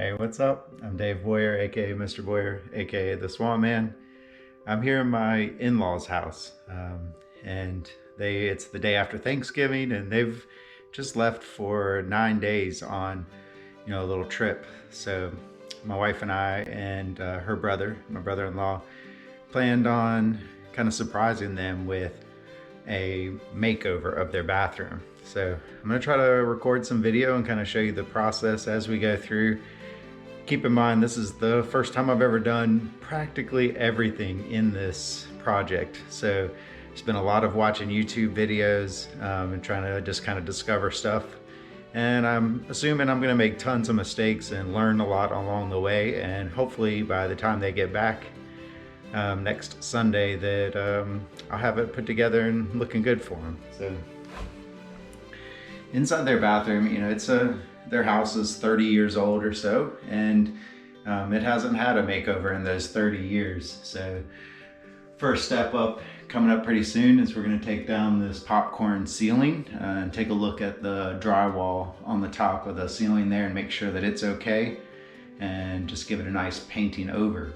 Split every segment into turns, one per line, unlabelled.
Hey, what's up? I'm Dave Boyer, aka Mr. Boyer, aka the Swamp Man. I'm here in my in-laws' house, and it's the day after Thanksgiving, and they've just left for 9 days on, a little trip. So my wife and I and her brother, my brother-in-law, planned on kind of surprising them with a makeover of their bathroom. So I'm gonna try to record some video and kind of show you the process as we go through. Keep in mind, this is the first time I've ever done practically everything in this project. So it's been a lot of watching YouTube videos and trying to just kind of discover stuff. And I'm assuming I'm gonna make tons of mistakes and learn a lot along the way. And hopefully by the time they get back next Sunday that I'll have it put together and looking good for them. So inside their bathroom, their house is 30 years old or so, and it hasn't had a makeover in those 30 years. So first step up coming up pretty soon is we're going to take down this popcorn ceiling and take a look at the drywall on the top of the ceiling there and make sure that it's okay, and just give it a nice painting over.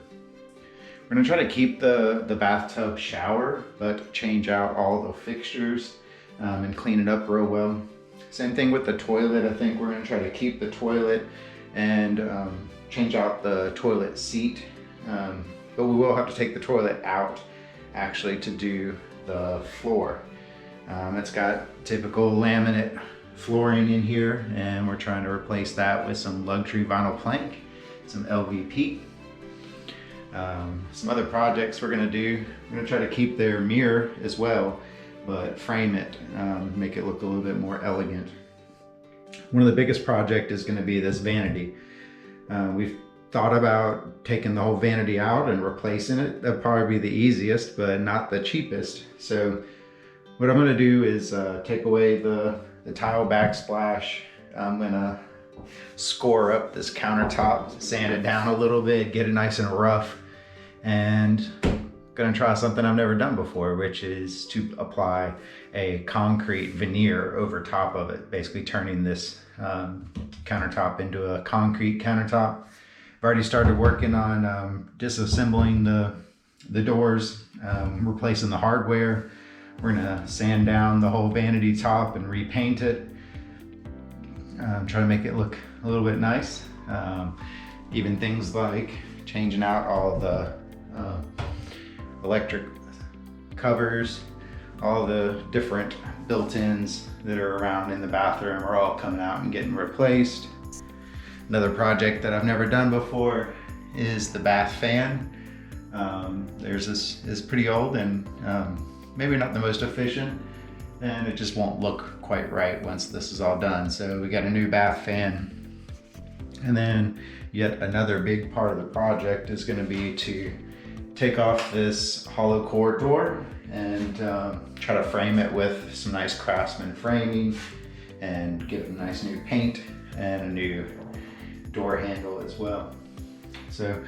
We're going to try to keep the bathtub shower, but change out all the fixtures and clean it up real well. Same thing with the toilet. I think we're going to try to keep the toilet and change out the toilet seat. But we will have to take the toilet out actually to do the floor. It's got typical laminate flooring in here, and we're trying to replace that with some luxury vinyl plank, some LVP. Some other projects we're going to do, we're going to try to keep their mirror as well, but frame it, make it look a little bit more elegant. One of the biggest project is going to be this vanity. We've thought about taking the whole vanity out and replacing it. That'd probably be the easiest, but not the cheapest. So what I'm going to do is take away the tile backsplash. I'm going to score up this countertop, sand it down a little bit, get it nice and rough, and gonna try something I've never done before, which is to apply a concrete veneer over top of it, basically turning this countertop into a concrete countertop. I've already started working on disassembling the doors, replacing the hardware. We're gonna sand down the whole vanity top and repaint it. Try to make it look a little bit nice. Even things like changing out all the electric covers, all the different built-ins that are around in the bathroom are all coming out and getting replaced. Another project that I've never done before is the bath fan. There's this is pretty old and maybe not the most efficient, and it just won't look quite right once this is all done. So we got a new bath fan. And then yet another big part of the project is going to be to take off this hollow core door and try to frame it with some nice Craftsman framing and give it a nice new paint and a new door handle as well. So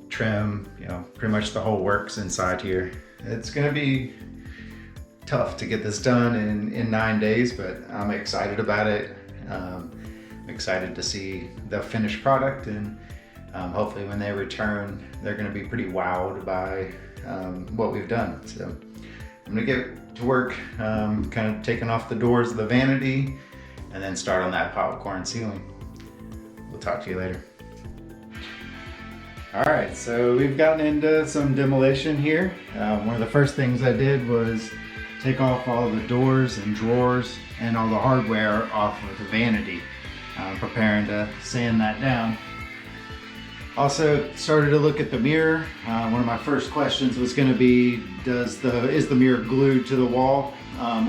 trim, pretty much the whole works inside here. It's going to be tough to get this done in 9 days, but I'm excited about it. I'm excited to see the finished product, and hopefully when they return, they're going to be pretty wowed by what we've done. So I'm going to get to work kind of taking off the doors of the vanity and then start on that popcorn ceiling. We'll talk to you later. All right, so we've gotten into some demolition here. One of the first things I did was take off all the doors and drawers and all the hardware off of the vanity. Preparing to sand that down. Also started to look at the mirror. One of my first questions was going to be, is the mirror glued to the wall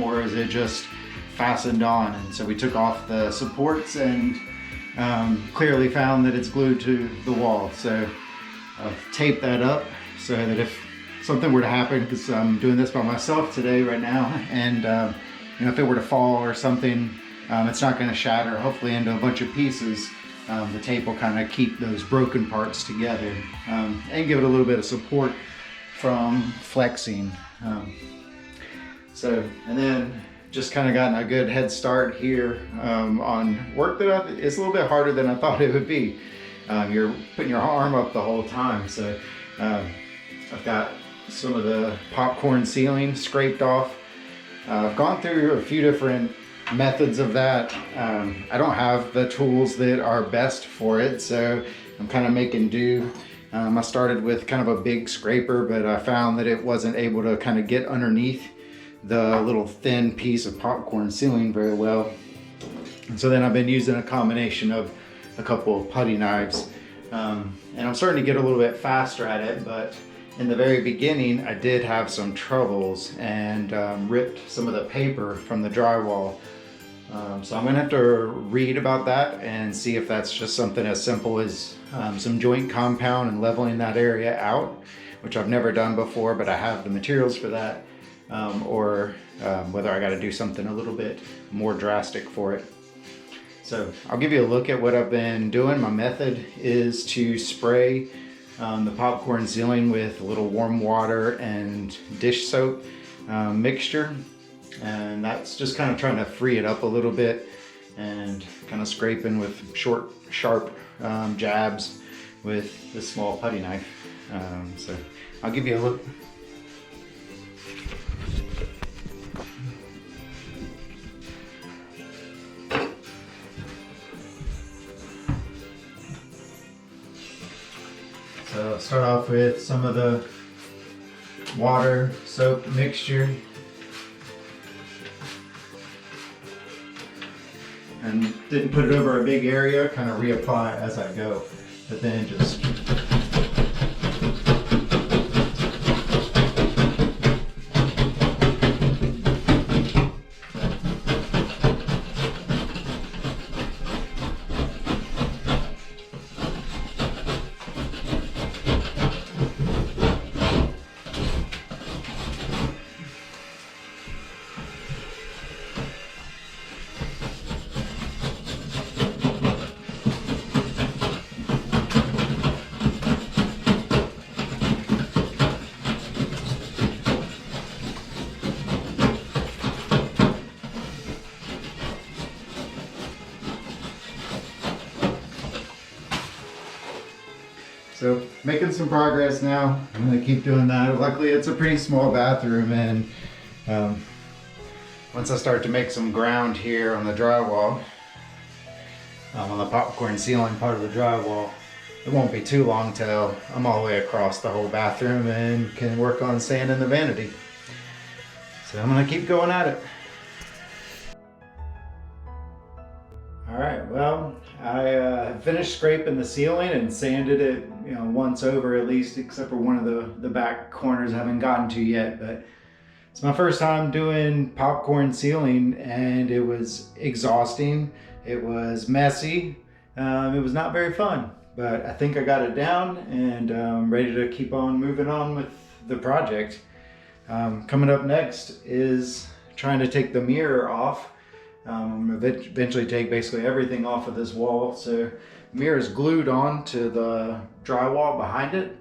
or is it just fastened on? And so we took off the supports and clearly found that it's glued to the wall. So I've taped that up so that if something were to happen, because I'm doing this by myself today right now, and if it were to fall or something, it's not going to shatter hopefully into a bunch of pieces. The tape will kind of keep those broken parts together and give it a little bit of support from flexing. And then just kind of gotten a good head start here on work that it's a little bit harder than I thought it would be. You're putting your arm up the whole time. So I've got some of the popcorn ceiling scraped off. I've gone through a few different methods of that. I don't have the tools that are best for it, so I'm kind of making do. I started with kind of a big scraper, but I found that it wasn't able to kind of get underneath the little thin piece of popcorn ceiling very well. And so then I've been using a combination of a couple of putty knives. And I'm starting to get a little bit faster at it, but in the very beginning I did have some troubles and ripped some of the paper from the drywall. So I'm gonna have to read about that and see if that's just something as simple as some joint compound and leveling that area out, which I've never done before, but I have the materials for that, or whether I gotta do something a little bit more drastic for it. So I'll give you a look at what I've been doing. My method is to spray the popcorn ceiling with a little warm water and dish soap mixture. And that's just kind of trying to free it up a little bit and kind of scraping with short, sharp jabs with this small putty knife. So I'll give you a look. So I'll start off with some of the water soap mixture. And didn't put it over a big area, kind of reapply as I go, but then just so making some progress now. I'm gonna keep doing that. Luckily it's a pretty small bathroom, and once I start to make some ground here on the drywall, on the popcorn ceiling part of the drywall, it won't be too long till I'm all the way across the whole bathroom and can work on sanding the vanity. So I'm gonna keep going at it. All right, well, I finished scraping the ceiling and sanded it, once over at least, except for one of the back corners I haven't gotten to yet. But it's my first time doing popcorn ceiling, and it was exhausting. It was messy. It was not very fun, but I think I got it down, and I'm ready to keep on moving on with the project. Coming up next is trying to take the mirror off. I'm going to eventually take basically everything off of this wall. So the mirror is glued on to the drywall behind it.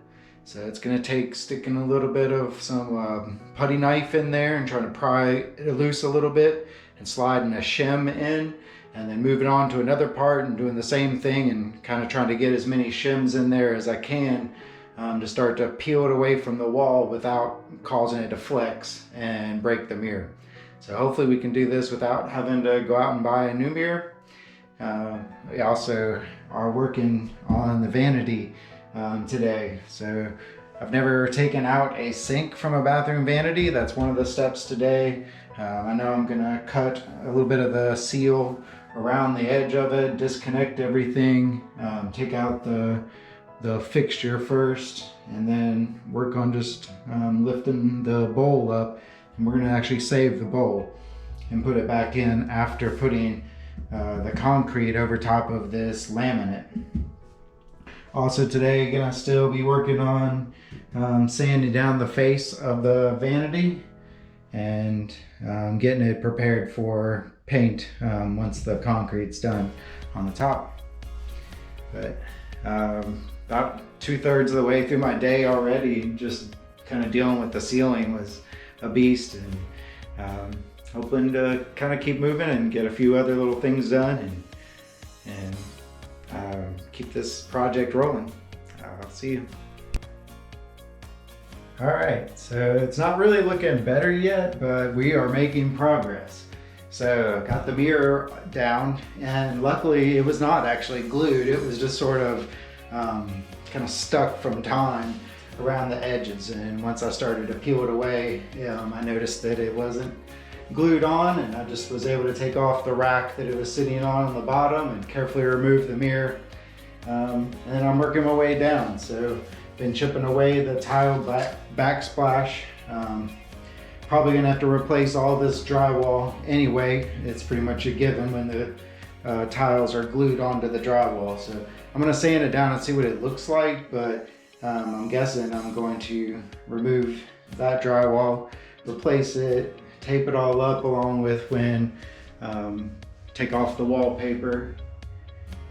So it's going to take sticking a little bit of some putty knife in there and trying to pry it loose a little bit and sliding a shim in, and then moving on to another part and doing the same thing and kind of trying to get as many shims in there as I can to start to peel it away from the wall without causing it to flex and break the mirror. So hopefully we can do this without having to go out and buy a new mirror. We also are working on the vanity today. So I've never taken out a sink from a bathroom vanity. That's one of the steps today. I know I'm gonna cut a little bit of the seal around the edge of it, disconnect everything, take out the fixture first, and then work on just lifting the bowl up. And we're going to actually save the bowl and put it back in after putting the concrete over top of this laminate. Also today, gonna still be working on sanding down the face of the vanity and getting it prepared for paint once the concrete's done on the top. But about 2/3 of the way through my day already, just kind of dealing with the ceiling was a beast, and hoping to kind of keep moving and get a few other little things done and keep this project rolling. I'll see you. All right, so it's not really looking better yet, but we are making progress. So got the mirror down, and luckily it was not actually glued. It was just sort of kind of stuck from time around the edges. And once I started to peel it away, I noticed that it wasn't glued on, and I just was able to take off the rack that it was sitting on the bottom and carefully remove the mirror. And then I'm working my way down. So been chipping away the tile backsplash. Probably gonna have to replace all this drywall anyway. It's pretty much a given when the tiles are glued onto the drywall. So I'm gonna sand it down and see what it looks like, but I'm guessing I'm going to remove that drywall, replace it, tape it all up along with take off the wallpaper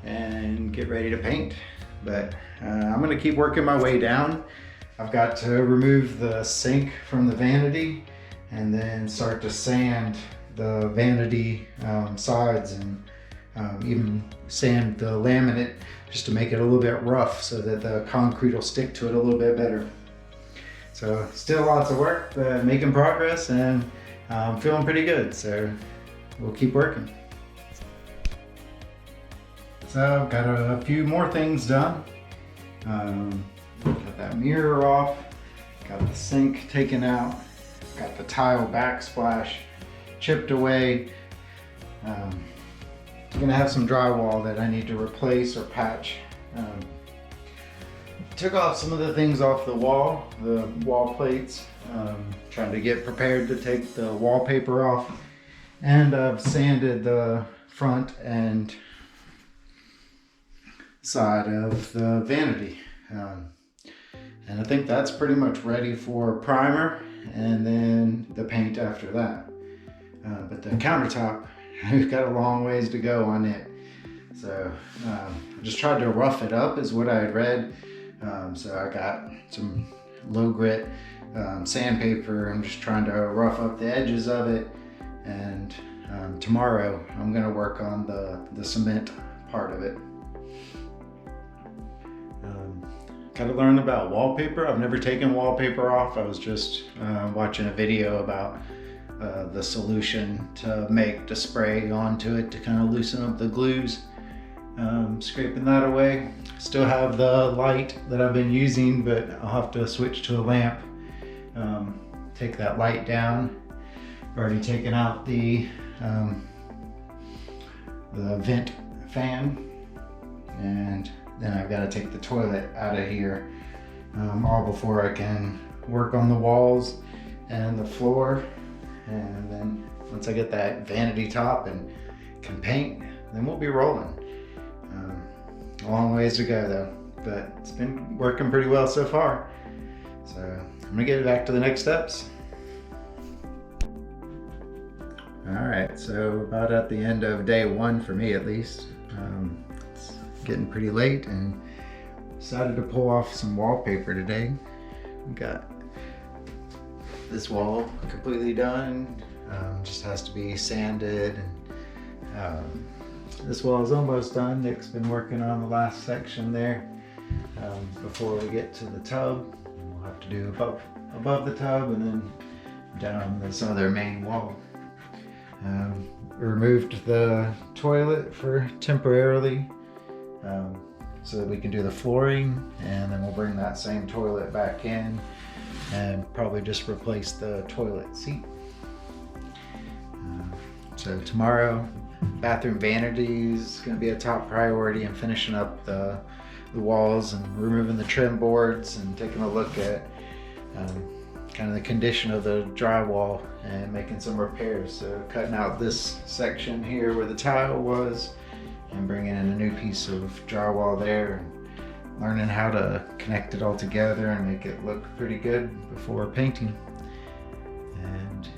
and get ready to paint. But I'm gonna keep working my way down. I've got to remove the sink from the vanity and then start to sand the vanity sides and even sand the laminate just to make it a little bit rough so that the concrete will stick to it a little bit better. So still lots of work, but making progress, and I'm feeling pretty good, so we'll keep working. So I've got a few more things done. Got that mirror off, got the sink taken out, got the tile backsplash chipped away. I'm gonna have some drywall that I need to replace or patch. Took off some of the things off the wall plates, trying to get prepared to take the wallpaper off, and I've sanded the front and side of the vanity. And I think that's pretty much ready for primer and then the paint after that. But the countertop, we've got a long ways to go on it. So I just tried to rough it up is what I had read. So I got some low grit sandpaper. I'm just trying to rough up the edges of it. And tomorrow I'm gonna work on the cement part of it. Got to learn about wallpaper. I've never taken wallpaper off. I was just watching a video about the solution to spray onto it to kind of loosen up the glues. Scraping that away. Still have the light that I've been using, but I'll have to switch to a lamp. Take that light down. I've already taken out the vent fan, and then I've got to take the toilet out of here all before I can work on the walls and the floor. And then once I get that vanity top and can paint, then we'll be rolling. A long ways to go though, but it's been working pretty well so far. So I'm gonna get back to the next steps. All right, so about at the end of day one for me at least. It's getting pretty late and decided to pull off some wallpaper today. We got this wall completely done, just has to be sanded, and this wall is almost done. Nick's been working on the last section there before we get to the tub. We'll have to do above the tub and then down this other main wall. Removed the toilet for temporarily so that we can do the flooring, and then we'll bring that same toilet back in and probably just replace the toilet seat. So tomorrow, bathroom vanity is going to be a top priority, and finishing up the walls and removing the trim boards and taking a look at kind of the condition of the drywall and making some repairs. So cutting out this section here where the tile was and bringing in a new piece of drywall there, and learning how to connect it all together and make it look pretty good before painting. And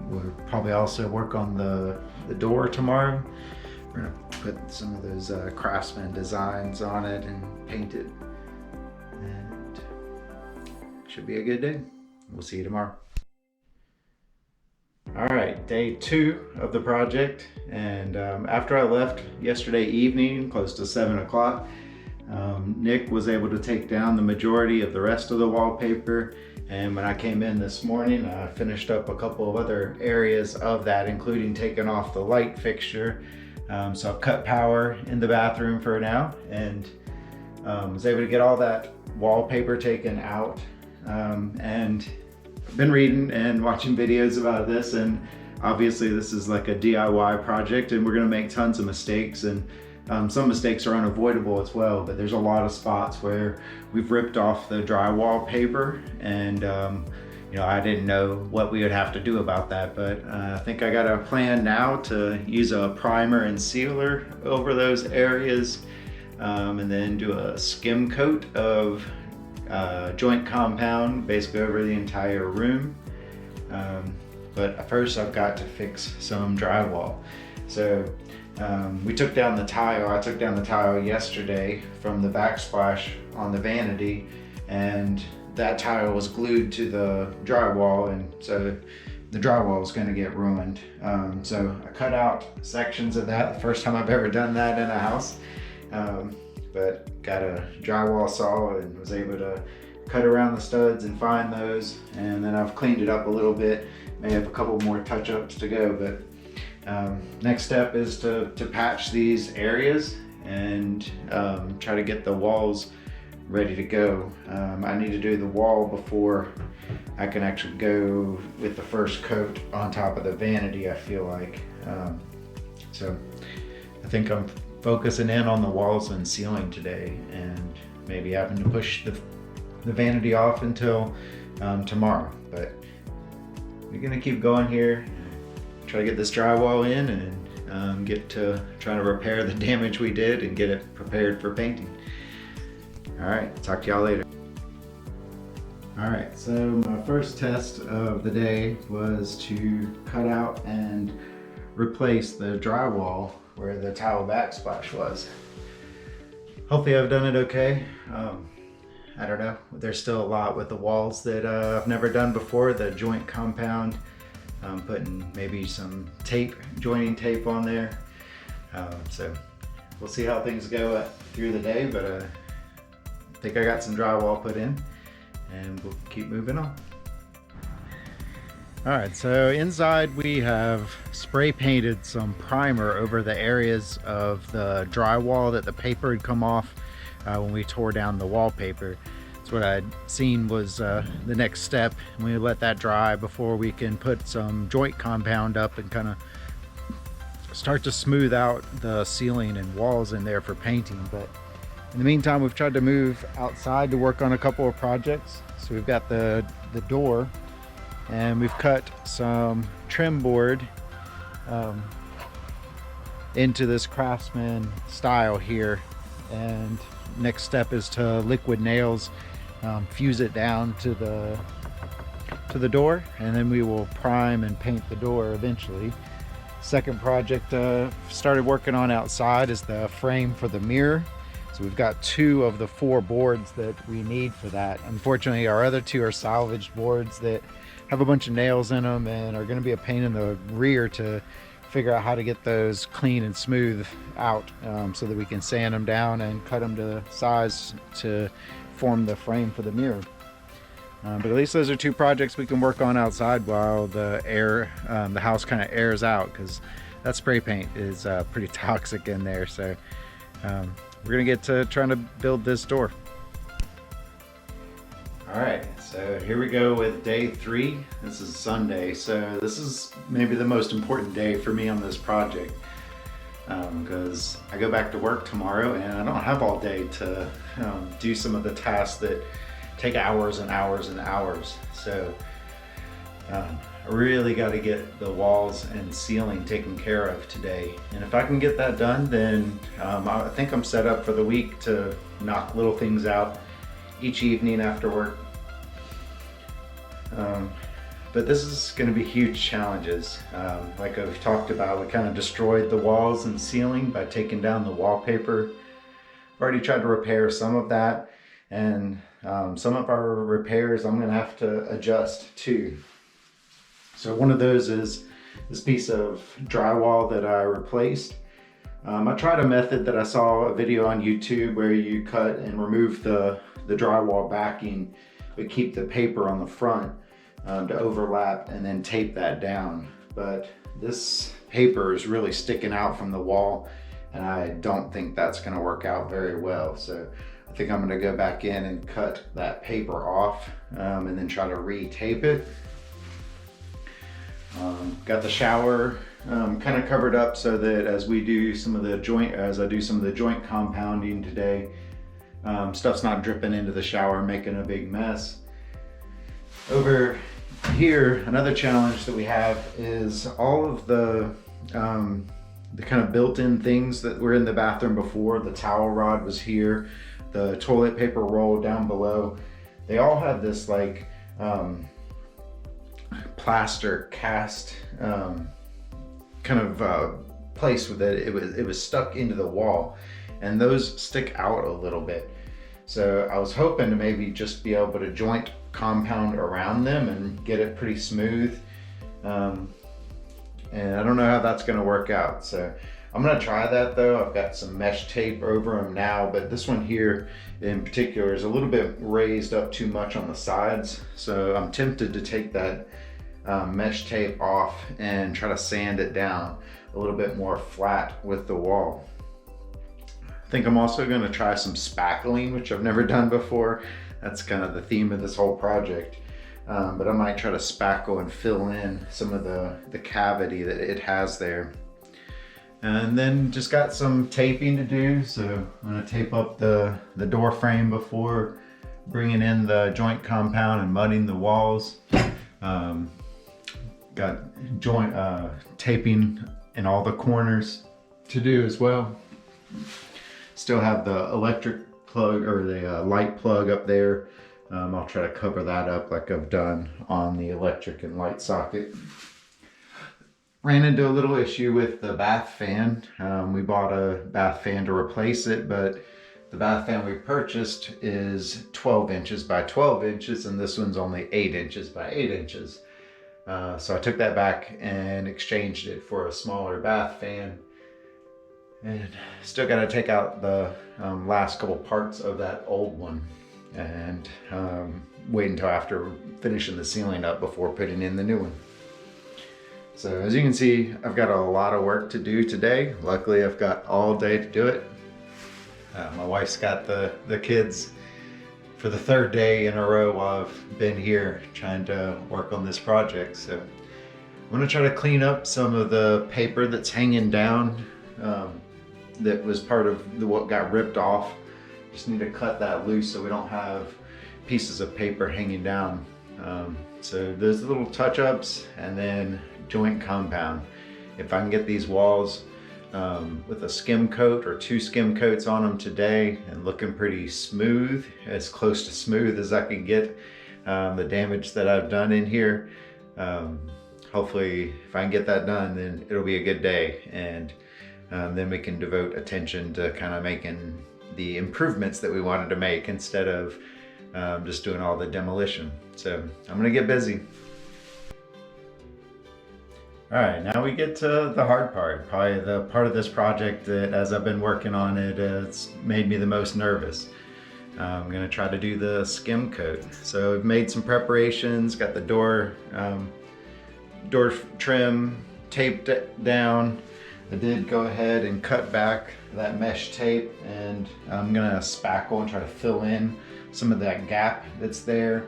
we'll probably also work on the door tomorrow. We're gonna put some of those Craftsman designs on it and paint it. And should be a good day. We'll see you tomorrow. All right, day 2 of the project, and after I left yesterday evening, close to 7 o'clock, Nick was able to take down the majority of the rest of the wallpaper, and when I came in this morning, I finished up a couple of other areas of that, including taking off the light fixture. So I've cut power in the bathroom for now, and was able to get all that wallpaper taken out, and been reading and watching videos about this, and obviously this is like a DIY project and we're going to make tons of mistakes, and some mistakes are unavoidable as well, but there's a lot of spots where we've ripped off the drywall paper, and you know, I didn't know what we would have to do about that, but I think I got a plan now to use a primer and sealer over those areas, and then do a skim coat of joint compound basically over the entire room. But first I've got to fix some drywall. So we took down the tile. I took down the tile yesterday from the backsplash on the vanity, and that tile was glued to the drywall, and so the drywall was going to get ruined. So I cut out sections of that, the first time I've ever done that in a house. But got a drywall saw and was able to cut around the studs and find those, and then I've cleaned it up a little bit. May have a couple more touch-ups to go, but next step is to patch these areas and try to get the walls ready to go. I need to do the wall before I can actually go with the first coat on top of the vanity, I feel like. So I think I'm focusing in on the walls and ceiling today, and maybe having to push the vanity off until tomorrow. But we're gonna keep going here, try to get this drywall in, and get to trying to repair the damage we did and get it prepared for painting. All right, talk to y'all later. All right, so my first test of the day was to cut out and replace the drywall where the tile backsplash was. Hopefully I've done it okay. I don't know, there's still a lot with the walls that I've never done before. The joint compound, putting maybe some tape, joining tape on there. So we'll see how things go through the day, but I think I got some drywall put in, and we'll keep moving on. All right, so inside we have spray painted some primer over the areas of the drywall that the paper had come off when we tore down the wallpaper. That's what I'd seen was the next step. We let that dry before we can put some joint compound up and kind of start to smooth out the ceiling and walls in there for painting. But in the meantime, we've tried to move outside to work on a couple of projects. So we've got the door, and we've cut some trim board into this Craftsman style here, and next step is to liquid nails, fuse it down to the door, and then we will prime and paint the door eventually. Second project started working on outside is the frame for the mirror. So we've got 2 of the 4 boards that we need for that. Unfortunately, our other 2 are salvaged boards that have a bunch of nails in them and are going to be a pain in the rear to figure out how to get those clean and smooth out, so that we can sand them down and cut them to size to form the frame for the mirror. But at least those are 2 projects we can work on outside while the house kind of airs out, because that spray paint is pretty toxic in there. So we're gonna get to trying to build this door. All right, so here we go with day 3. This is Sunday, so this is maybe the most important day for me on this project, because I go back to work tomorrow and I don't have all day to do some of the tasks that take hours and hours and hours. So I really got to get the walls and ceiling taken care of today, and if I can get that done, then I think I'm set up for the week to knock little things out each evening after work. But this is going to be huge challenges. Like I've talked about, we kind of destroyed the walls and ceiling by taking down the wallpaper. I've already tried to repair some of that, and some of our repairs I'm going to have to adjust too. So one of those is this piece of drywall that I replaced. I tried a method that I saw a video on YouTube where you cut and remove the drywall backing, but keep the paper on the front to overlap and then tape that down. But this paper is really sticking out from the wall, and I don't think that's gonna work out very well. So I think I'm gonna go back in and cut that paper off and then try to re-tape it. Got the shower kind of covered up so that as I do some of the joint compounding today, stuff's not dripping into the shower, making a big mess. Over here, another challenge that we have is all of the kind of built-in things that were in the bathroom before. The towel rod was here, the toilet paper roll down below. They all have this like plaster cast kind of place with it. It was stuck into the wall, and those stick out a little bit. So I was hoping to maybe just be able to joint compound around them and get it pretty smooth. And I don't know how that's gonna work out. So I'm gonna try that though. I've got some mesh tape over them now, but this one here in particular is a little bit raised up too much on the sides. So I'm tempted to take that mesh tape off and try to sand it down a little bit more flat with the wall. I think I'm also gonna try some spackling, which I've never done before. That's kind of the theme of this whole project. But I might try to spackle and fill in some of the cavity that it has there. And then just got some taping to do. So I'm gonna tape up the door frame before bringing in the joint compound and mudding the walls. Got joint taping in all the corners to do as well. Still have the electric plug or the light plug up there. I'll try to cover that up like I've done on the electric and light socket. Ran into a little issue with the bath fan. We bought a bath fan to replace it, but the bath fan we purchased is 12 inches by 12 inches, and this one's only 8 inches by 8 inches. So I took that back and exchanged it for a smaller bath fan. And still got to take out the last couple parts of that old one and wait until after finishing the ceiling up before putting in the new one. So as you can see, I've got a lot of work to do today. Luckily, I've got all day to do it. My wife's got the kids for the third day in a row while I've been here trying to work on this project. So I'm gonna try to clean up some of the paper that's hanging down that was part of what got ripped off. Just need to cut that loose so we don't have pieces of paper hanging down. So there's little touch-ups and then joint compound. If I can get these walls with a skim coat or 2 skim coats on them today and looking pretty smooth, as close to smooth as I can get, the damage that I've done in here, hopefully if I can get that done, then it'll be a good day, and then we can devote attention to kind of making the improvements that we wanted to make instead of just doing all the demolition. So I'm gonna get busy. All right, now we get to the hard part, probably the part of this project that as I've been working on it, it's made me the most nervous. I'm gonna try to do the skim coat. So I've made some preparations, got the door trim taped down. I did go ahead and cut back that mesh tape, and I'm gonna spackle and try to fill in some of that gap that's there.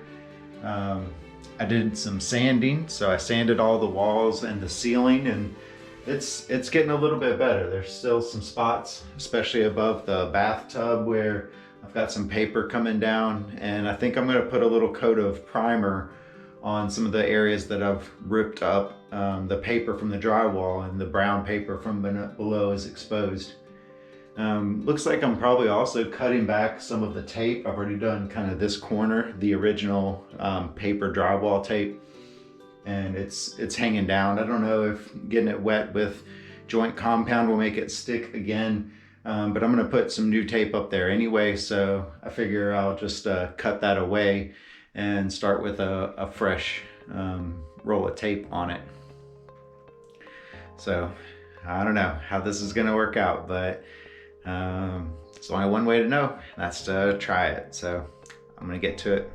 I did some sanding, so I sanded all the walls and the ceiling, and it's getting a little bit better. There's still some spots, especially above the bathtub, where I've got some paper coming down, and I think I'm gonna put a little coat of primer on some of the areas that I've ripped up. The paper from the drywall and the brown paper from below is exposed. Looks like I'm probably also cutting back some of the tape. I've already done kind of this corner, the original paper drywall tape, and it's hanging down. I don't know if getting it wet with joint compound will make it stick again, but I'm gonna put some new tape up there anyway, so I figure I'll just cut that away and start with a fresh roll of tape on it. So I don't know how this is gonna work out, but there's only one way to know, and that's to try it. So I'm gonna get to it.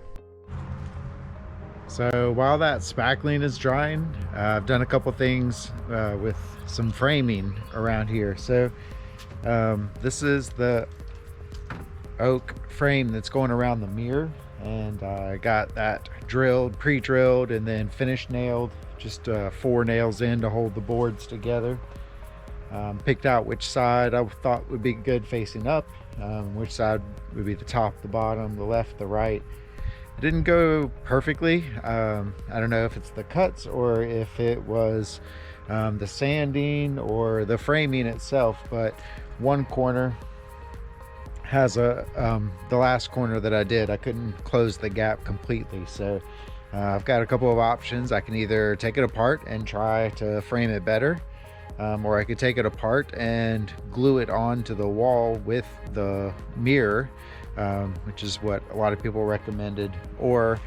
So while that spackling is drying, I've done a couple things with some framing around here. So this is the oak frame that's going around the mirror, and I got that drilled, pre-drilled, and then finished nailed, just 4 nails in to hold the boards together. Picked out which side I thought would be good facing up, which side would be the top, the bottom, the left, the right. It didn't go perfectly. I don't know if it's the cuts or if it was the sanding or the framing itself, but one corner has the last corner that I did, I couldn't close the gap completely. So I've got a couple of options. I can either take it apart and try to frame it better, or I could take it apart and glue it onto the wall with the mirror, which is what a lot of people recommended, or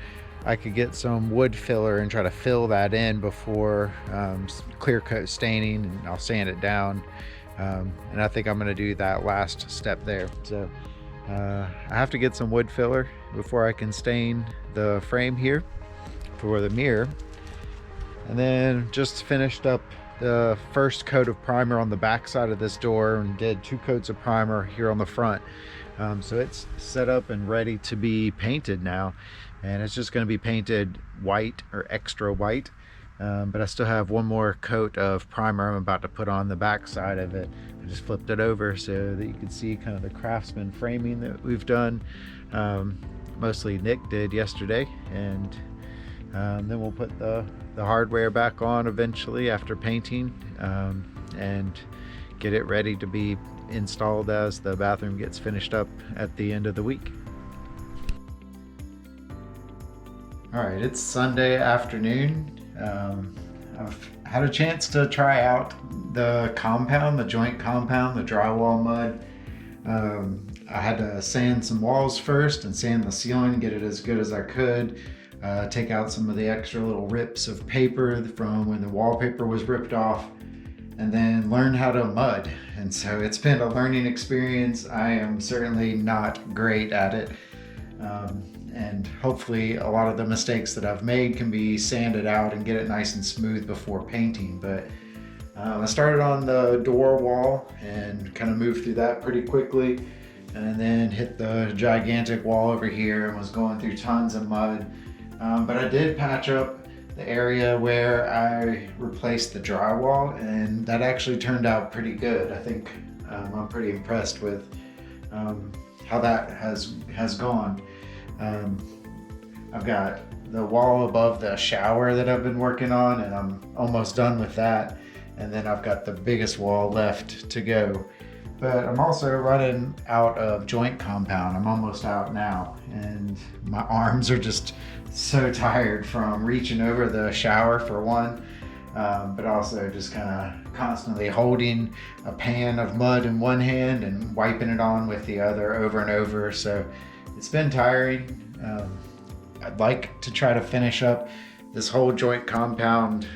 I could get some wood filler and try to fill that in before clear coat staining, and I'll sand it down. And I think I'm going to do that last step there. So I have to get some wood filler before I can stain the frame here for the mirror. And then just finished up the first coat of primer on the back side of this door and did 2 coats of primer here on the front. So it's set up and ready to be painted now, and it's just going to be painted white or extra white. But I still have one more coat of primer I'm about to put on the back side of it. I just flipped it over so that you can see kind of the craftsman framing that we've done. Mostly Nick did yesterday, and then we'll put the hardware back on eventually after painting, and get it ready to be installed as the bathroom gets finished up at the end of the week. All right, it's Sunday afternoon. I've had a chance to try out the compound, the joint compound, the drywall mud. I had to sand some walls first and sand the ceiling, get it as good as I could. Take out some of the extra little rips of paper from when the wallpaper was ripped off, and then learn how to mud. And so it's been a learning experience. I am certainly not great at it. And hopefully a lot of the mistakes that I've made can be sanded out and get it nice and smooth before painting. But I started on the door wall and kind of moved through that pretty quickly, and then hit the gigantic wall over here and was going through tons of mud. But I did patch up the area where I replaced the drywall, and that actually turned out pretty good. I think I'm pretty impressed with how that has gone. I've got the wall above the shower that I've been working on, and I'm almost done with that. And then I've got the biggest wall left to go. But I'm also running out of joint compound. I'm almost out now, and my arms are just so tired from reaching over the shower for one, but also just kind of constantly holding a pan of mud in one hand and wiping it on with the other over and over. So it's been tiring. I'd like to try to finish up this whole joint compound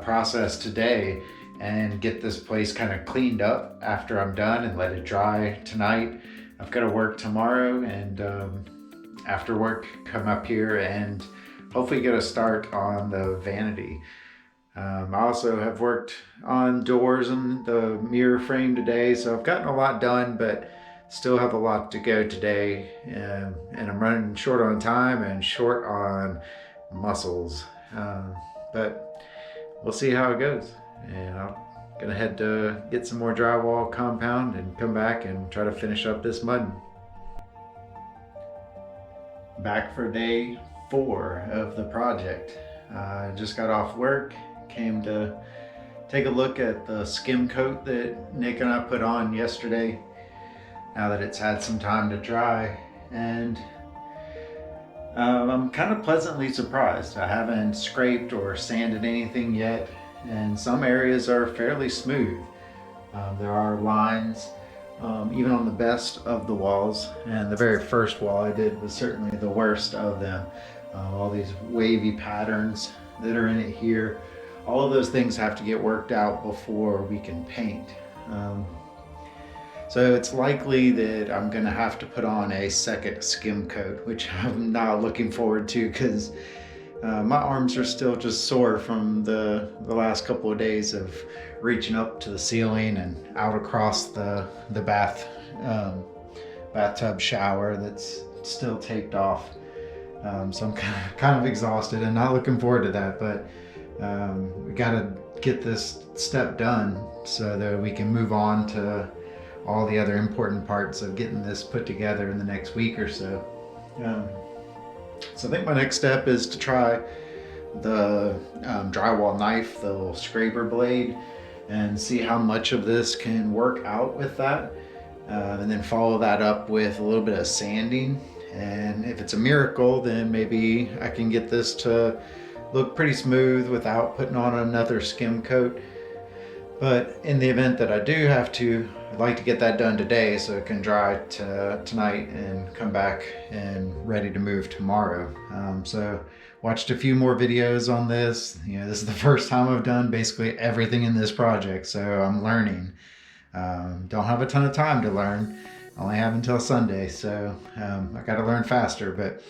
process today and get this place kind of cleaned up after I'm done and let it dry tonight. I've got to work tomorrow, and after work come up here and hopefully get a start on the vanity. I also have worked on doors and the mirror frame today, so I've gotten a lot done, but still have a lot to go today, and I'm running short on time and short on muscles, but we'll see how it goes. And I'm gonna head to get some more drywall compound and come back and try to finish up this mud. Back for day 4 of the project. I just got off work, came to take a look at the skim coat that Nick and I put on yesterday, now that it's had some time to dry, and I'm kind of pleasantly surprised. I haven't scraped or sanded anything yet, and some areas are fairly smooth. There are lines even on the best of the walls, and the very first wall I did was certainly the worst of them. All these wavy patterns that are in it here. All of those things have to get worked out before we can paint. So it's likely that I'm gonna have to put on a second skim coat, which I'm not looking forward to because my arms are still just sore from the last couple of days of reaching up to the ceiling and out across the bathtub shower that's still taped off. So I'm kind of exhausted and not looking forward to that, but we gotta get this step done so that we can move on to all the other important parts of getting this put together in the next week or so. So I think my next step is to try the drywall knife, the little scraper blade, and see how much of this can work out with that. And then follow that up with a little bit of sanding. And if it's a miracle, then maybe I can get this to look pretty smooth without putting on another skim coat. But in the event that I do have to, I'd like to get that done today so it can dry tonight and come back and ready to move tomorrow. So watched a few more videos on this. You know, this is the first time I've done basically everything in this project, so I'm learning. Don't have a ton of time to learn. I only have until Sunday, so I got to learn faster. But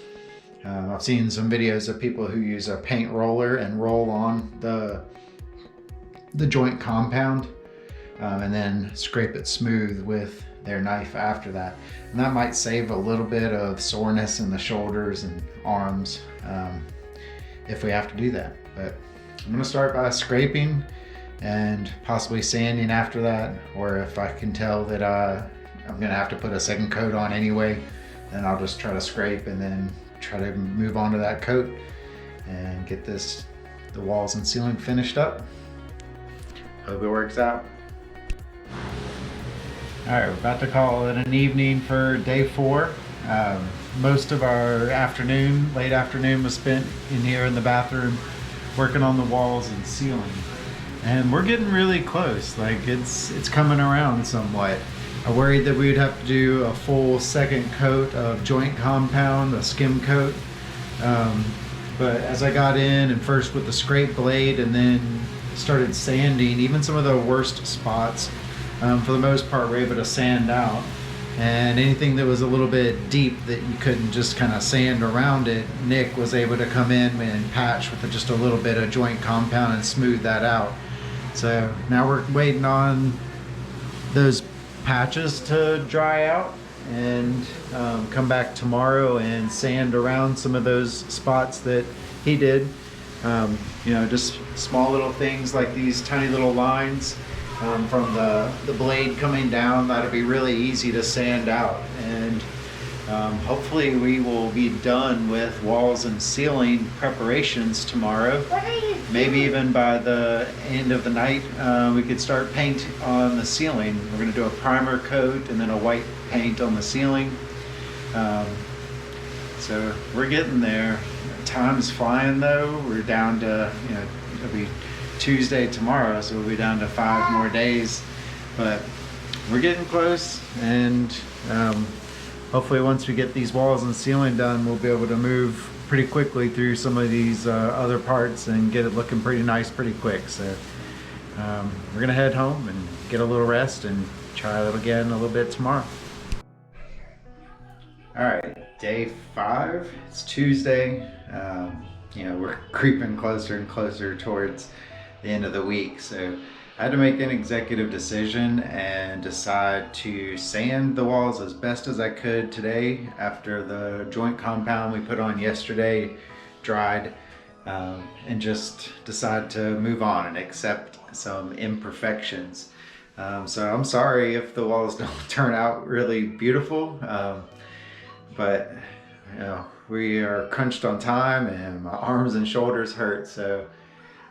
I've seen some videos of people who use a paint roller and roll on the joint compound and then scrape it smooth with their knife after that. And that might save a little bit of soreness in the shoulders and arms if we have to do that. But I'm going to start by scraping and possibly sanding after that, or if I can tell that I'm going to have to put a second coat on anyway, then I'll just try to scrape and then try to move on to that coat and get the walls and ceiling finished up. Hope it works out. All right, we're about to call it an evening for day 4. Most of our late afternoon was spent in here in the bathroom working on the walls and ceiling. And we're getting really close, like it's coming around somewhat. I worried that we would have to do a full second coat of joint compound, a skim coat. But as I got in and first with the scrape blade and then started sanding, even some of the worst spots, for the most part, we're able to sand out. And anything that was a little bit deep that you couldn't just kind of sand around it, Nick was able to come in and patch with just a little bit of joint compound and smooth that out. So now we're waiting on those patches to dry out and come back tomorrow and sand around some of those spots that he did. You know, just small little things like these tiny little lines from the blade coming down. That'll be really easy to sand out, and hopefully we will be done with walls and ceiling preparations tomorrow. Maybe even by the end of the night we could start paint on the ceiling. We're going to do a primer coat and then a white paint on the ceiling. So we're getting there. Time's flying though. We're down to, you know, it'll be Tuesday tomorrow, so we'll be down to 5 more days, but we're getting close. And hopefully once we get these walls and ceiling done, we'll be able to move pretty quickly through some of these other parts and get it looking pretty nice pretty quick. So we're gonna head home and get a little rest and try it again a little bit tomorrow. All right, day 5, it's Tuesday. You know, we're creeping closer and closer towards the end of the week, so I had to make an executive decision and decide to sand the walls as best as I could today after the joint compound we put on yesterday dried, and just decide to move on and accept some imperfections. So I'm sorry if the walls don't turn out really beautiful, but you know, we are crunched on time and my arms and shoulders hurt, so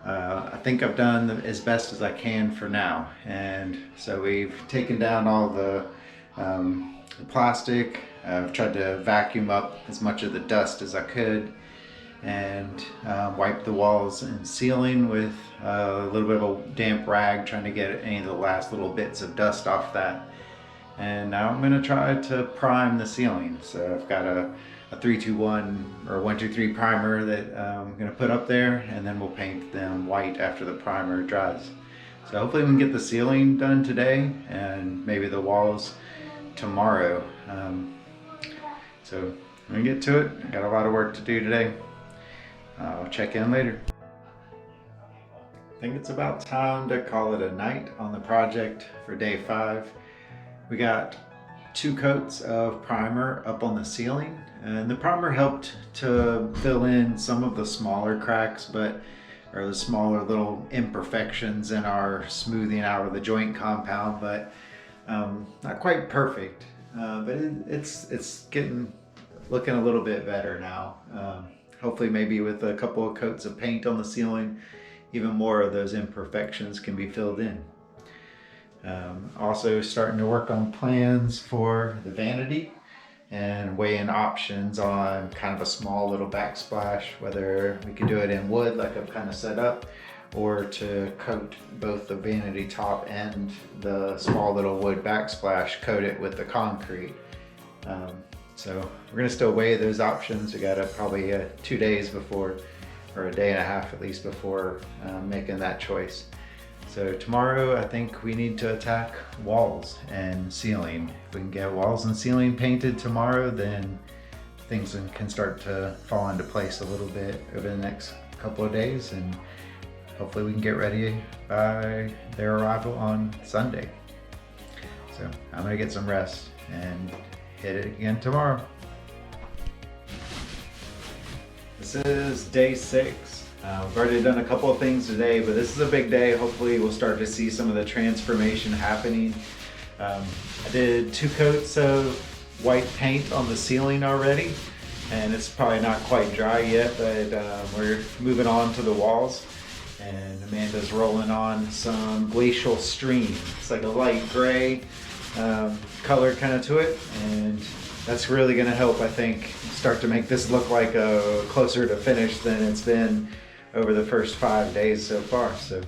I think I've done as best as I can for now. And so we've taken down all the plastic. I've tried to vacuum up as much of the dust as I could and wipe the walls and ceiling with a little bit of a damp rag, trying to get any of the last little bits of dust off that. And now I'm gonna try to prime the ceiling. So I've got a 3-2-1 or 1-2-3 primer that I'm gonna put up there, and then we'll paint them white after the primer dries. So hopefully we can get the ceiling done today and maybe the walls tomorrow. So I'm gonna get to it. I got a lot of work to do today. I'll check in later. I think it's about time to call it a night on the project for day 5. We got 2 coats of primer up on the ceiling, and the primer helped to fill in some of the smaller cracks, or the smaller little imperfections in our smoothing out of the joint compound, but not quite perfect. But it's looking a little bit better now. Hopefully maybe with a couple of coats of paint on the ceiling, even more of those imperfections can be filled in. Also starting to work on plans for the vanity and weighing options on kind of a small little backsplash, whether we could do it in wood like I've kind of set up, or to coat both the vanity top and the small little wood backsplash, coat it with the concrete. So we're gonna still weigh those options. We got probably 2 days before, or a day and a half at least, before making that choice. So tomorrow I think we need to attack walls and ceiling. If we can get walls and ceiling painted tomorrow, then things can start to fall into place a little bit over the next couple of days, and hopefully we can get ready by their arrival on Sunday. So I'm gonna get some rest and hit it again tomorrow. This is day 6. We've already done a couple of things today, but this is a big day. Hopefully we'll start to see some of the transformation happening. I did 2 coats of white paint on the ceiling already, and it's probably not quite dry yet, but we're moving on to the walls. And Amanda's rolling on some glacial stream. It's like a light gray color kind of to it, and that's really going to help, I think, start to make this look like closer to finish than it's been over the first 5 days so far. So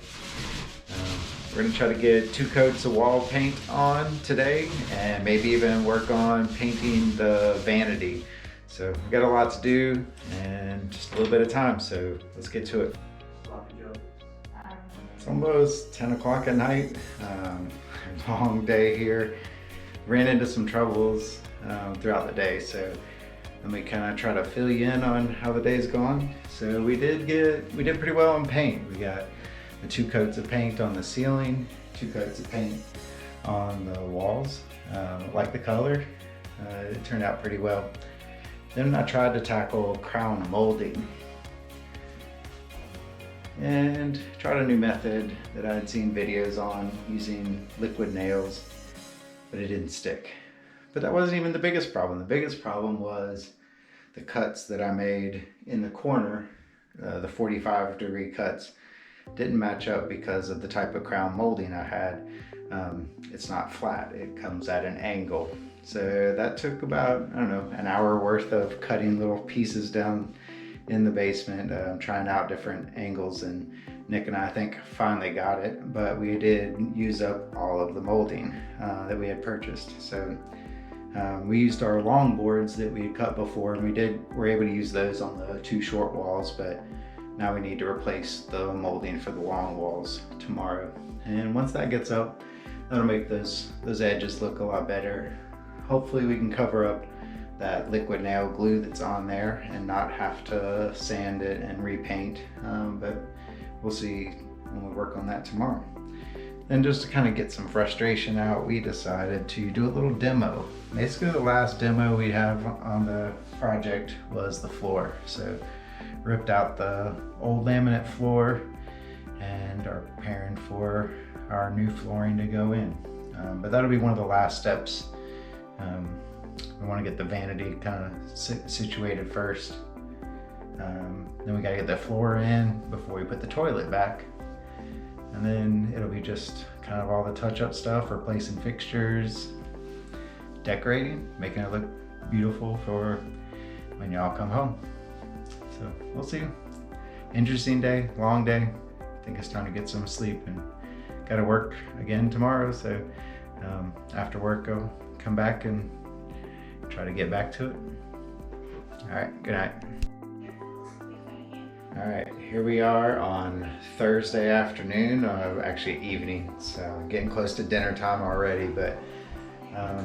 we're going to try to get 2 coats of wall paint on today, and maybe even work on painting the vanity. So we've got a lot to do and just a little bit of time, so let's get to it. It's almost 10 o'clock at night. Long day here. Ran into some troubles throughout the day, so let me kind of try to fill you in on how the day's gone. So we did pretty well on paint. We got the 2 coats of paint on the ceiling, 2 coats of paint on the walls. Like the color, it turned out pretty well. Then I tried to tackle crown molding and tried a new method that I had seen videos on using liquid nails, but it didn't stick. But that wasn't even the biggest problem. The biggest problem was the cuts that I made in the corner, the 45-degree cuts, didn't match up because of the type of crown molding I had. It's not flat, it comes at an angle. So that took about, I don't know, an hour worth of cutting little pieces down in the basement, trying out different angles, and Nick and I think finally got it, but we did use up all of the molding that we had purchased. So we used our long boards that we had cut before, and were able to use those on the 2 short walls, but now we need to replace the molding for the long walls tomorrow. And once that gets up, that'll make those edges look a lot better. Hopefully we can cover up that liquid nail glue that's on there and not have to sand it and repaint, but we'll see when we work on that tomorrow. Then just to kind of get some frustration out, we decided to do a little demo. Basically the last demo we have on the project was the floor. So ripped out the old laminate floor and are preparing for our new flooring to go in. But that'll be one of the last steps. We want to get the vanity kind of situated first. Then we got to get the floor in before we put the toilet back. And then it'll be just kind of all the touch-up stuff, replacing fixtures, decorating, making it look beautiful for when y'all come home. So we'll see. Interesting day, long day. I think it's time to get some sleep, and got to work again tomorrow. So After work, I'll come back and try to get back to it. All right, good night. All right, here we are on Thursday afternoon, actually evening, so getting close to dinner time already, but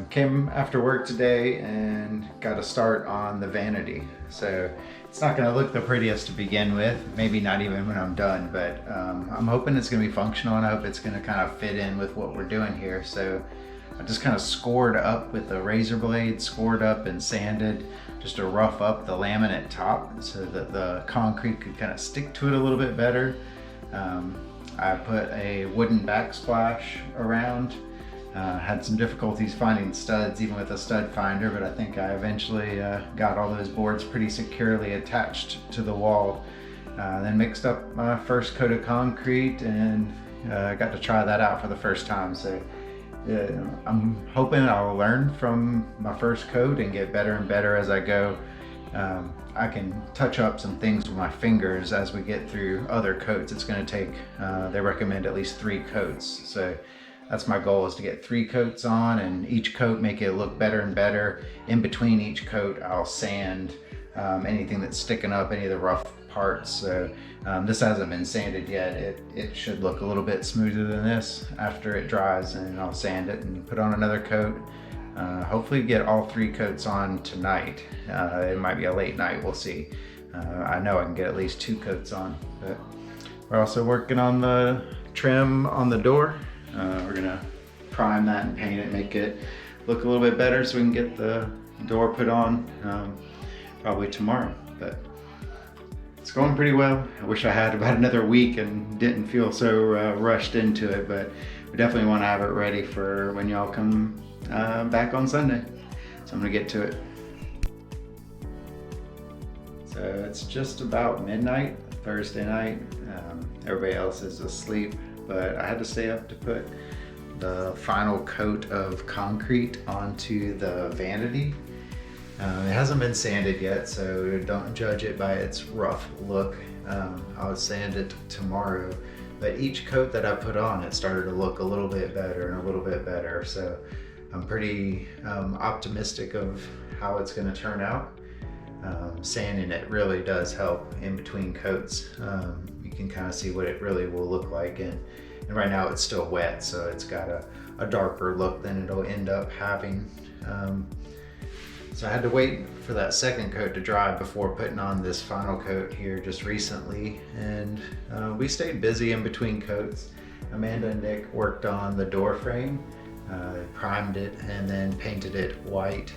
came after work today and got a start on the vanity. So it's not going to look the prettiest to begin with, maybe not even when I'm done, but I'm hoping it's going to be functional, and I hope it's going to kind of fit in with what we're doing here. So I just kind of scored up with a razor blade, scored up and sanded just to rough up the laminate top so that the concrete could kind of stick to it a little bit better. I put a wooden backsplash around. Had some difficulties finding studs even with a stud finder, but I think I eventually got all those boards pretty securely attached to the wall. Then mixed up my first coat of concrete and got to try that out for the first time. So I'm hoping I'll learn from my first coat and get better and better as I go. I can touch up some things with my fingers as we get through other coats. It's going to take, they recommend at least 3 coats. So that's my goal, is to get 3 coats on, and each coat make it look better and better. In between each coat, I'll sand anything that's sticking up, any of the rough parts. So this hasn't been sanded yet. It should look a little bit smoother than this after it dries, and I'll sand it and put on another coat. Hopefully get all 3 coats on tonight. It might be a late night, we'll see. I know I can get at least 2 coats on, but we're also working on the trim on the door. We're gonna prime that and paint it, make it look a little bit better so we can get the door put on probably tomorrow. But it's going pretty well. I wish I had about another week and didn't feel so rushed into it, but we definitely want to have it ready for when y'all come back on Sunday. So I'm gonna get to it. So it's just about midnight, Thursday night. Everybody else is asleep, but I had to stay up to put the final coat of concrete onto the vanity. It hasn't been sanded yet, so don't judge it by its rough look. I'll sand it tomorrow, but each coat that I put on, it started to look a little bit better and a little bit better. So I'm pretty optimistic of how it's going to turn out. Sanding it really does help in between coats. You can kind of see what it really will look like, and right now it's still wet, so it's got a darker look than it'll end up having. So I had to wait for that second coat to dry before putting on this final coat here just recently, and we stayed busy in between coats. Amanda and Nick worked on the door frame. They primed it and then painted it white.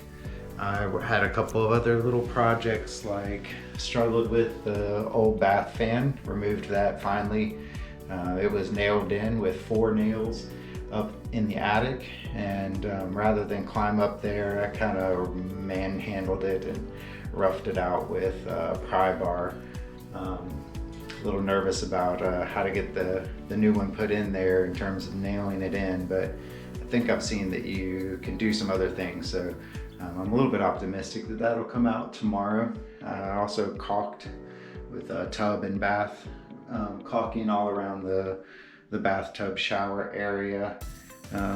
I had a couple of other little projects, like struggled with the old bath fan, removed that finally. It was nailed in with 4 nails up in the attic, and rather than climb up there, I kind of manhandled it and roughed it out with a pry bar. A little nervous about how to get the new one put in there in terms of nailing it in, but I think I've seen that you can do some other things, so I'm a little bit optimistic that that'll come out tomorrow. I also caulked with a tub and bath, caulking all around the bathtub shower area.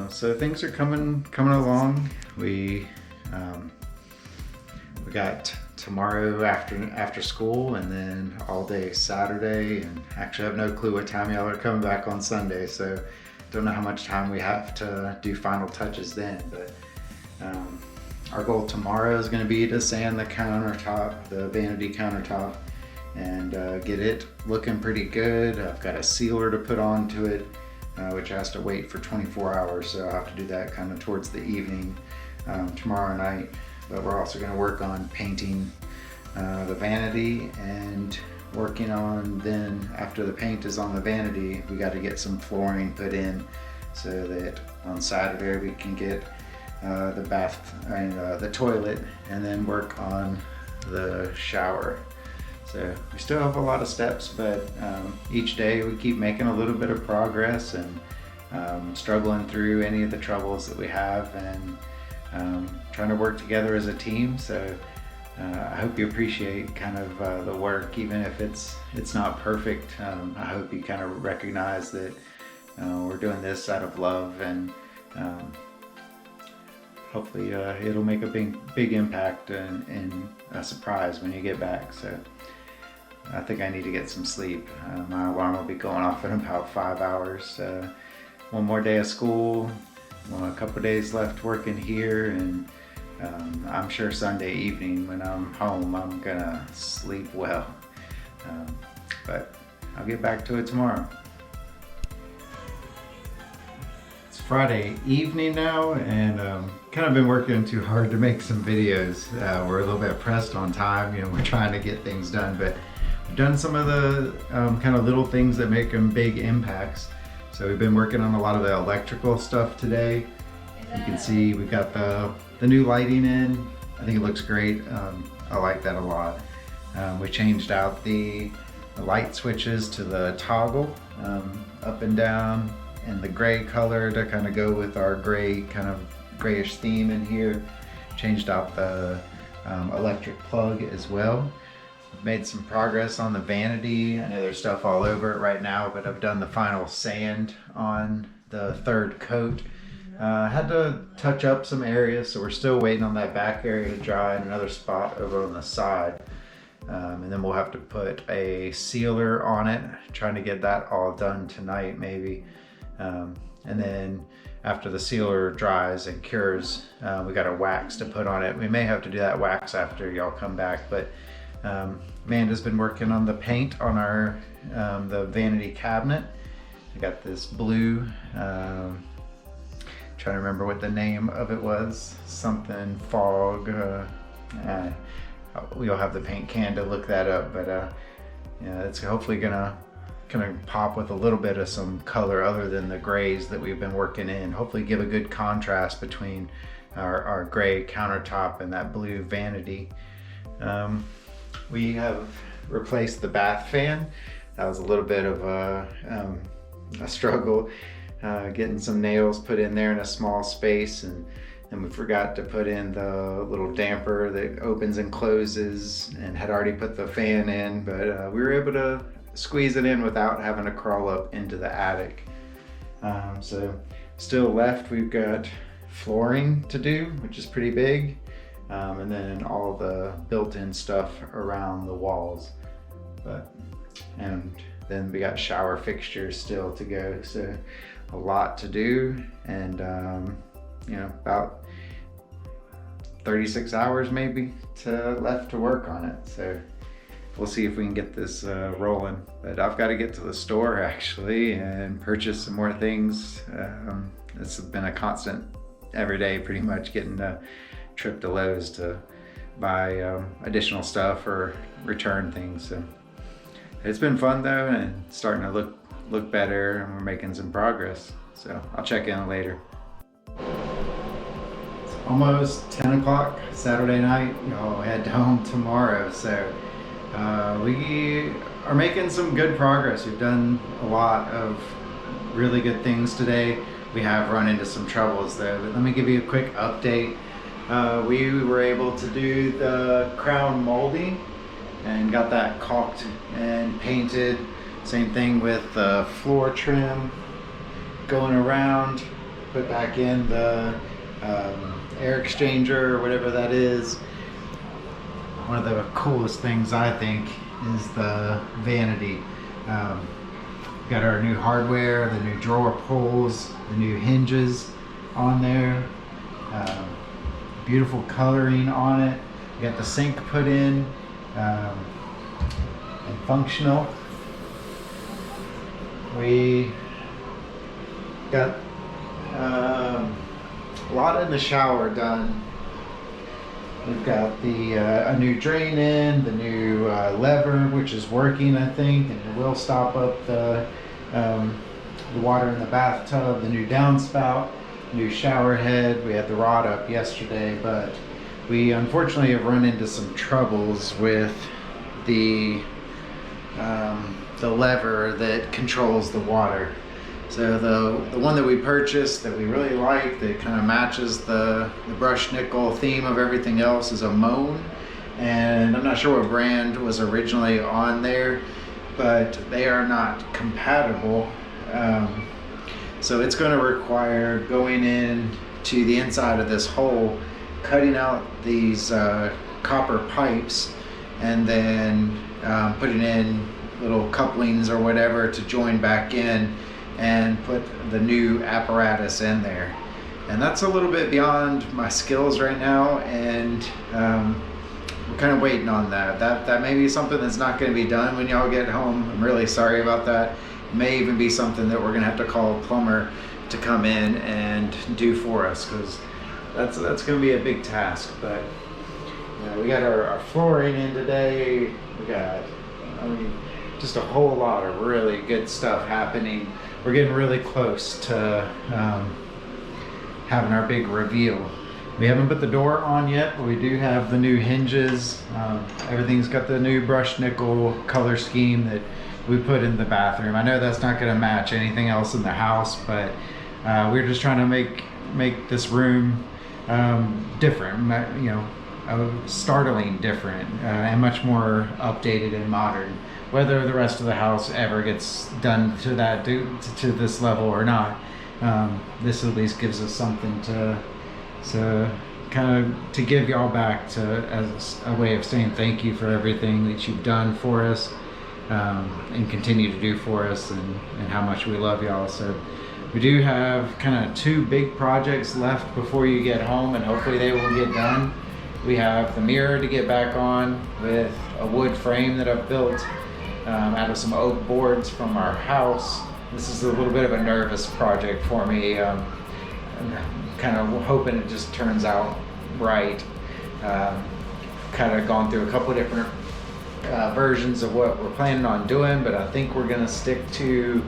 So things are coming along. We got tomorrow after school, and then all day Saturday, and actually I have no clue what time y'all are coming back on Sunday, so don't know how much time we have to do final touches then. But our goal tomorrow is going to be to sand the countertop, the vanity countertop, and get it looking pretty good. I've got a sealer to put onto it, which has to wait for 24 hours, so I'll have to do that kind of towards the evening tomorrow night. But we're also going to work on painting the vanity, and working on, then after the paint is on the vanity, we got to get some flooring put in so that on Saturday we can get the bath and the toilet, and then work on the shower. So we still have a lot of steps, but each day we keep making a little bit of progress, and struggling through any of the troubles that we have, and trying to work together as a team. So I hope you appreciate kind of the work, even if it's not perfect. I hope you kind of recognize that we're doing this out of love, and hopefully it'll make a big impact and a surprise when you get back. So I think I need to get some sleep. My alarm will be going off in about 5 hours. One more day of school, a couple days left working here, and I'm sure Sunday evening when I'm home, I'm gonna sleep well. But I'll get back to it tomorrow. It's Friday evening now, and kind of been working too hard to make some videos. We're a little bit pressed on time, we're trying to get things done, but we've done some of the kind of little things that make them big impacts. So we've been working on a lot of the electrical stuff today. You can see we've got the new lighting in. I think it looks great. I like that a lot. We changed out the light switches to the toggle up and down, and the gray color to kind of go with our gray, kind of grayish theme in here. Changed out the electric plug as well. I've made some progress on the vanity. I know there's stuff all over it right now, but I've done the final sand on the third coat. Had to touch up some areas, so we're still waiting on that back area to dry, and another spot over on the side. And then we'll have to put a sealer on it, trying to get that all done tonight maybe. And then after the sealer dries and cures, we got a wax to put on it. We may have to do that wax after y'all come back, but Amanda's been working on the paint on our the vanity cabinet. I got this blue, trying to remember what the name of it was, something fog. We'll have the paint can to look that up, but yeah, it's hopefully gonna pop with a little bit of some color other than the grays that we've been working in. Hopefully give a good contrast between our gray countertop and that blue vanity. We have replaced the bath fan. That was a little bit of a struggle, getting some nails put in there in a small space, and we forgot to put in the little damper that opens and closes, and had already put the fan in, but we were able to squeeze it in without having to crawl up into the attic. So still left, we've got flooring to do, which is pretty big. And then all the built-in stuff around the walls. And then we got shower fixtures still to go, so a lot to do, and about 36 hours maybe left to work on it. So we'll see if we can get this rolling. But I've got to get to the store actually and purchase some more things. This has been a constant every day, pretty much, getting the trip to Lowe's to buy additional stuff or return things. So it's been fun though, and it's starting to look better, and we're making some progress. So I'll check in later. It's almost 10 o'clock Saturday night. Y'all head home tomorrow, so we are making some good progress. We've done a lot of really good things today. We have run into some troubles though, but let me give you a quick update. We were able to do the crown molding and got that caulked and painted. Same thing with the floor trim going around. Put back in the air exchanger or whatever that is. One of the coolest things I think is the vanity. Got our new hardware, the new drawer pulls, the new hinges on there. Beautiful coloring on it. We got the sink put in and functional. We got a lot in the shower done. We've got a new drain in, the new lever, which is working, I think, and it will stop up the water in the bathtub, the new downspout, new shower head. We had the rod up yesterday, but we unfortunately have run into some troubles with the lever that controls the water. So the one that we purchased that we really like, that kind of matches the brushed nickel theme of everything else, is a Moan, and I'm not sure what brand was originally on there, but they are not compatible. So it's going to require going in to the inside of this hole, cutting out these copper pipes, and then putting in little couplings or whatever to join back in and put the new apparatus in there. And that's a little bit beyond my skills right now, and we're kind of waiting on that. That may be something that's not going to be done when y'all get home. I'm really sorry about that. It may even be something that we're going to have to call a plumber to come in and do for us, because that's going to be a big task. But we got our flooring in today. We got, I mean, just a whole lot of really good stuff happening. We're getting really close to having our big reveal. We haven't put the door on yet, but we do have the new hinges. Everything's got the new brushed nickel color scheme that we put in the bathroom. I know that's not going to match anything else in the house, but we're just trying to make this room different, startling different, and much more updated and modern. Whether the rest of the house ever gets done to that to this level or not, this at least gives us something to kind of to give y'all back as a way of saying thank you for everything that you've done for us, and continue to do for us, and how much we love y'all. So we do have kind of 2 big projects left before you get home, and hopefully they will get done. We have the mirror to get back on with a wood frame that I've built out of some oak boards from our house. This is a little bit of a nervous project for me. I'm kind of hoping it just turns out right. Kind of gone through a couple of different versions of what we're planning on doing, but I think we're going to stick to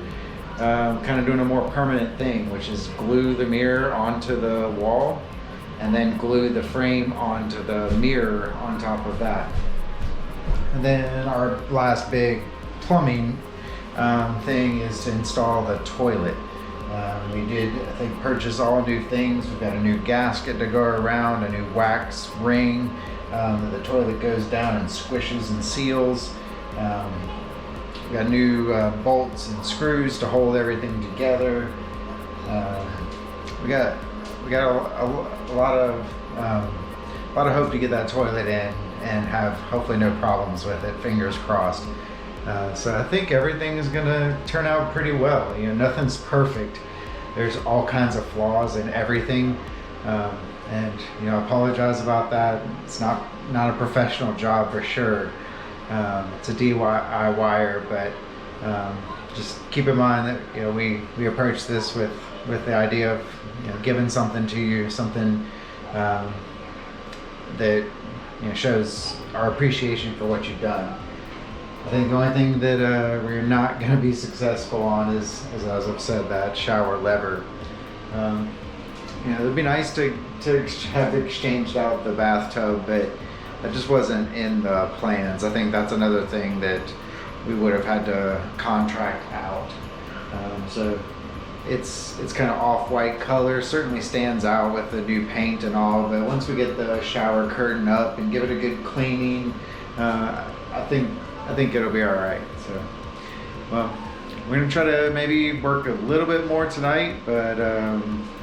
kind of doing a more permanent thing, which is glue the mirror onto the wall and then glue the frame onto the mirror on top of that. And then our last big plumbing thing is to install the toilet. We did, I think, purchase all new things. We've got a new gasket to go around, a new wax ring. The toilet goes down and squishes and seals. We got new bolts and screws to hold everything together. We got a lot of hope to get that toilet in and have hopefully no problems with it. Fingers crossed. So I think everything is gonna turn out pretty well. Nothing's perfect. There's all kinds of flaws in everything, and I apologize about that. It's not a professional job for sure. It's a DIYer, but just keep in mind that we approach this with the idea of giving something to you, something that shows our appreciation for what you've done. I think the only thing that we're not going to be successful on is, as I've said, that shower lever. It'd be nice to have exchanged out the bathtub, but that just wasn't in the plans. I think that's another thing that we would have had to contract out. So it's kind of off-white color, certainly stands out with the new paint and all, but once we get the shower curtain up and give it a good cleaning, I think it'll be all right. So, well, we're gonna try to maybe work a little bit more tonight, but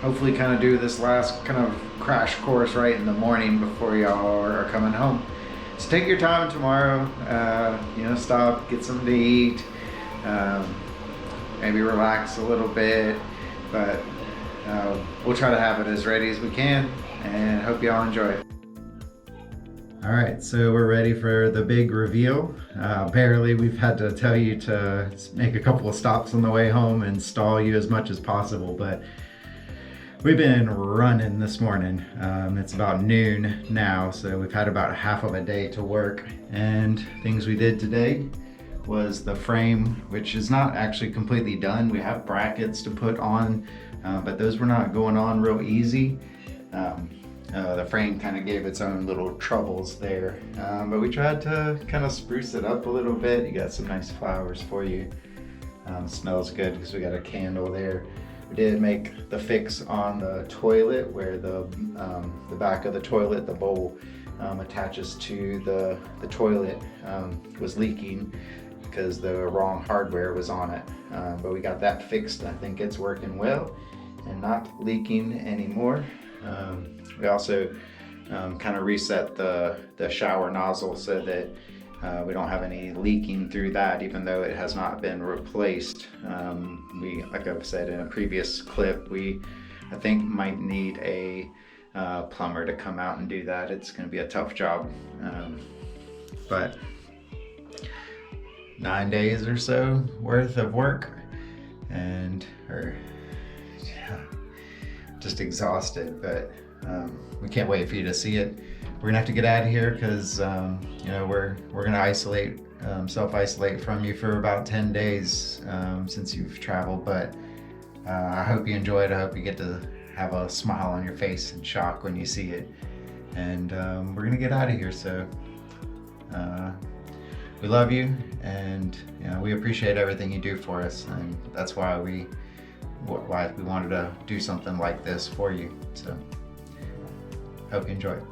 hopefully kind of do this last kind of crash course right in the morning before y'all are coming home. So take your time tomorrow, stop, get something to eat, maybe relax a little bit, but we'll try to have it as ready as we can, and hope y'all enjoy it. All right, so we're ready for the big reveal. Barely, we've had to tell you to make a couple of stops on the way home and stall you as much as possible, but we've been running this morning. It's about noon now, so we've had about half of a day to work, and things we did today was the frame, which is not actually completely done. We have brackets to put on, but those were not going on real easy. The frame kind of gave its own little troubles there, but we tried to kind of spruce it up a little bit. You got some nice flowers for you. Smells good because we got a candle there. We did make the fix on the toilet where the back of the toilet, the bowl attaches to the toilet, was leaking because the wrong hardware was on it. But we got that fixed. I think it's working well. and not leaking anymore. We also kind of reset the shower nozzle so that we don't have any leaking through that, even though it has not been replaced. Like I've said in a previous clip, I think might need a plumber to come out and do that. It's going to be a tough job, but 9 days or so worth of work, and just exhausted, but we can't wait for you to see it. We're gonna have to get out of here because we're gonna self-isolate from you for about 10 days since you've traveled, but I hope you enjoy it. I hope you get to have a smile on your face and shock when you see it. And we're gonna get out of here, so we love you, and we appreciate everything you do for us, and that's why we wanted to do something like this for you. So hope you enjoy it.